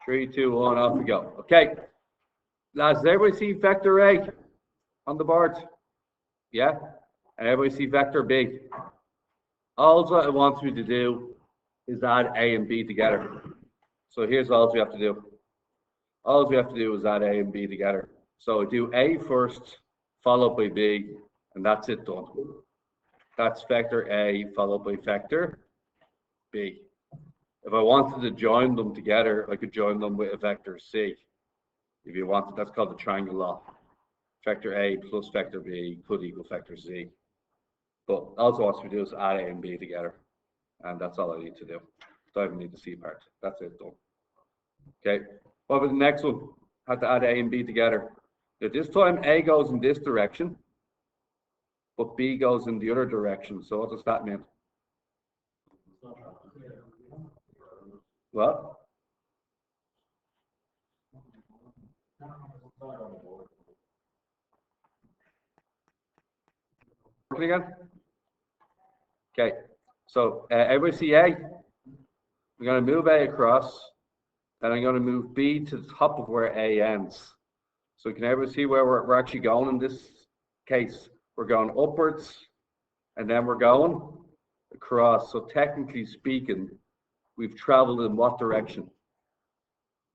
3, 2, 1, off we go. Okay. Lads, does everybody see vector A on the board? Yeah? And everybody see vector B? All it wants me to do is add A and B together. So here's all we have to do. All we have to do is add A and B together. So do A first, followed by B, and that's it done. That's vector A followed by vector B. If I wanted to join them together, I could join them with a vector C. If you wanted, that's called the triangle law. Vector A plus vector B could equal vector C. But also what we do is add A and B together. And that's all I need to do. Don't even need the C part. That's it done. Okay. What about the next one? Have to add A and B together. Now this time A goes in this direction, but B goes in the other direction. So what does that mean? What? Again? Okay. So everybody see A? I'm going to move A across, and I'm going to move B to the top of where A ends. So can everybody see where we're actually going in this case? We're going upwards, and then we're going across. So technically speaking, we've traveled in what direction?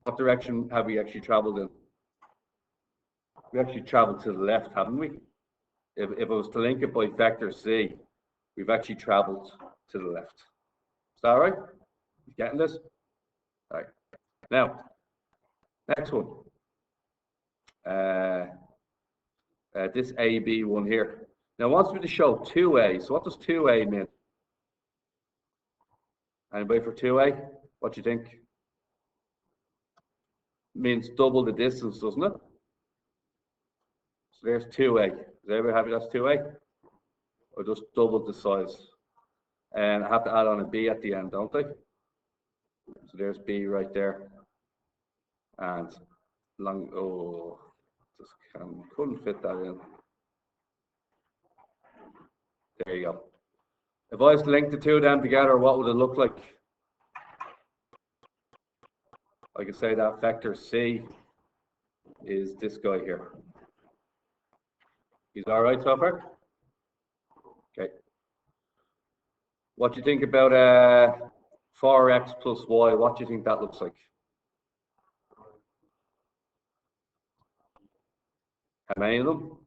What direction have we actually traveled in? We actually traveled to the left, haven't we? If it was to link it by vector C, we've actually traveled to the left. Is that right? You getting this? All right. Now, next one. This AB one here. Now, it wants me to show 2A. So what does 2A mean? Anybody for 2A? What do you think? It means double the distance, doesn't it? So there's 2A. Is everybody happy that's 2A? Or just double the size? And I have to add on a B at the end, don't I? So there's B right there. And long, oh, just couldn't fit that in. There you go. If I was to link the two of them together, what would it look like? I could say that vector C is this guy here. He's all right so far? Okay. What do you think about 4x plus y? What do you think that looks like? How many of them?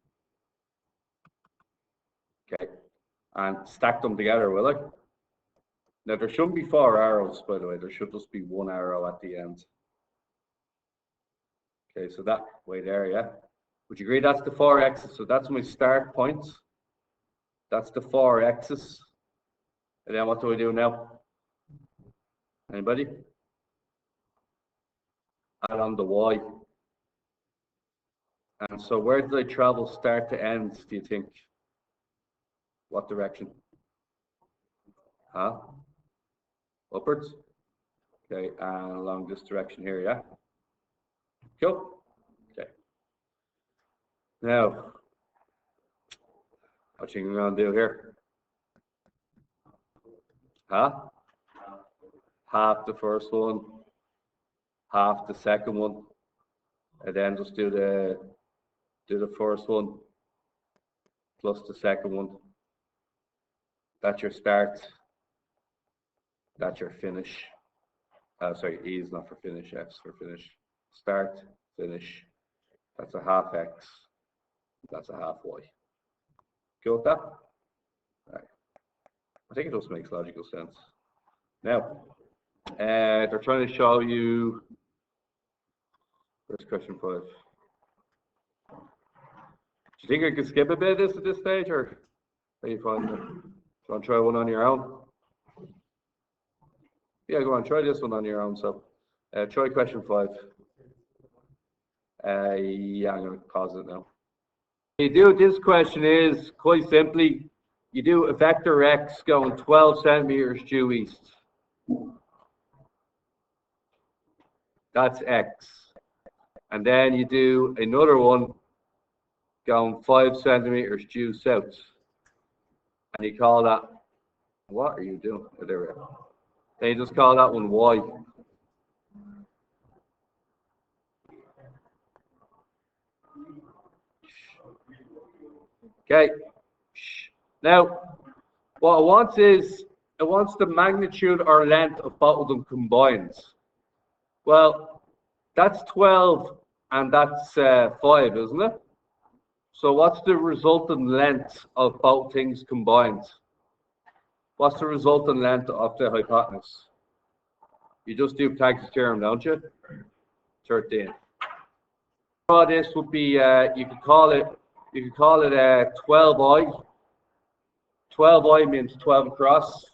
Okay. And stack them together, will I? Now, there shouldn't be 4 arrows, by the way. There should just be 1 arrow at the end. Okay, so that way there, yeah? Would you agree that's the 4 x's? So that's my start points. That's the 4 x's. And then what do I do now? Anybody? Add on the y. And so where did I travel start to end, do you think? What direction? Huh? Upwards? Okay, and along this direction here, yeah? Cool. Okay. Now, what you going to do here? Huh? Half the first one, half the second one, and then just do the first one plus the second one. That's your start. That's your finish. Sorry, E is not for finish, F is for finish. Start, finish. That's a half X. That's a half Y. Go with that? All right. I think it just makes logical sense. Now, they're trying to show you. Where's question 5? Do you think I could skip a bit of this at this stage, or how you find it? Do you want to try one on your own? Yeah, go on, try this one on your own. So, try question 5. Yeah, I'm going to pause it now. You do this question is quite simply, you do a vector x going 12 centimeters due east. That's x. And then you do another one going 5 centimeters due south. And you call that, what are you doing? Oh, there we go. Then you just call that one y. Okay. Now, what it wants is, it wants the magnitude or length of both of them combined. Well, that's 12 and that's 5, isn't it? So what's the resultant length of both things combined? What's the resultant length of the hypotenuse? You just do Pythagoras theorem, don't you? 13. This would be, you could call it 12i. 12i means 12 across.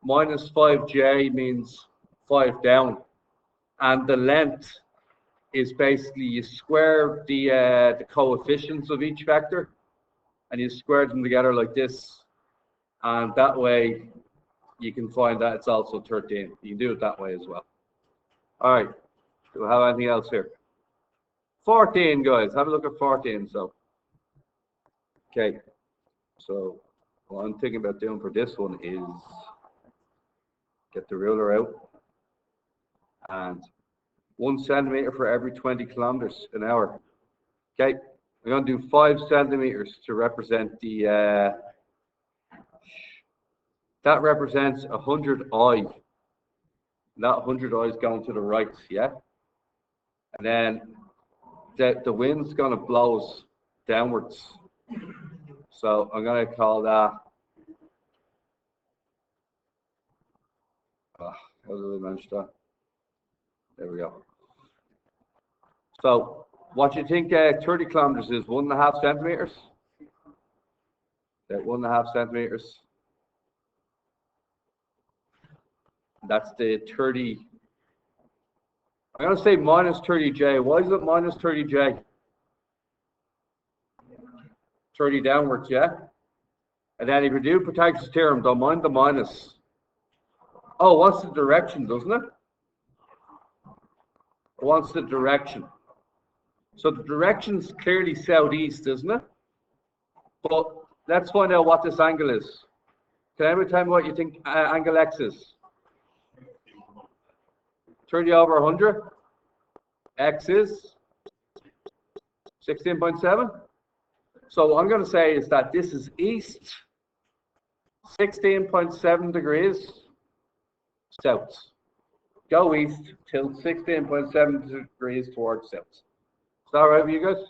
Minus 5j means 5 down. And the length is basically you square the coefficients of each vector and you square them together like this. And that way you can find that it's also 13. You can do it that way as well. All right. Do we have anything else here? 14, guys. Have a look at 14. So, okay. So, what I'm thinking about doing for this one is get the ruler out and 1 centimeter for every 20 kilometers an hour. Okay. We're going to do 5 centimeters to represent the, that represents 100i. That 100i is going to the right, yeah? And then the wind's going to blow us downwards. So I'm going to call that, how do I manage that? There we go. So what you think 30 kilometers is 1.5 centimeters? Yeah, 1.5 centimeters. That's the 30. I'm going to say minus 30j. Why is it minus 30j? 30 downwards, yeah? And then if you do Pythagoras theorem, don't mind the minus. Oh, what's the direction, doesn't it? It wants the direction. So the direction's clearly southeast, isn't it? But let's find out what this angle is. Can everybody tell me what you think angle X is? 30 over 100. X is 16.7. So what I'm going to say is that this is east, 16.7 degrees, south. Go east, tilt 16.7 degrees towards south. Is that all right with you guys?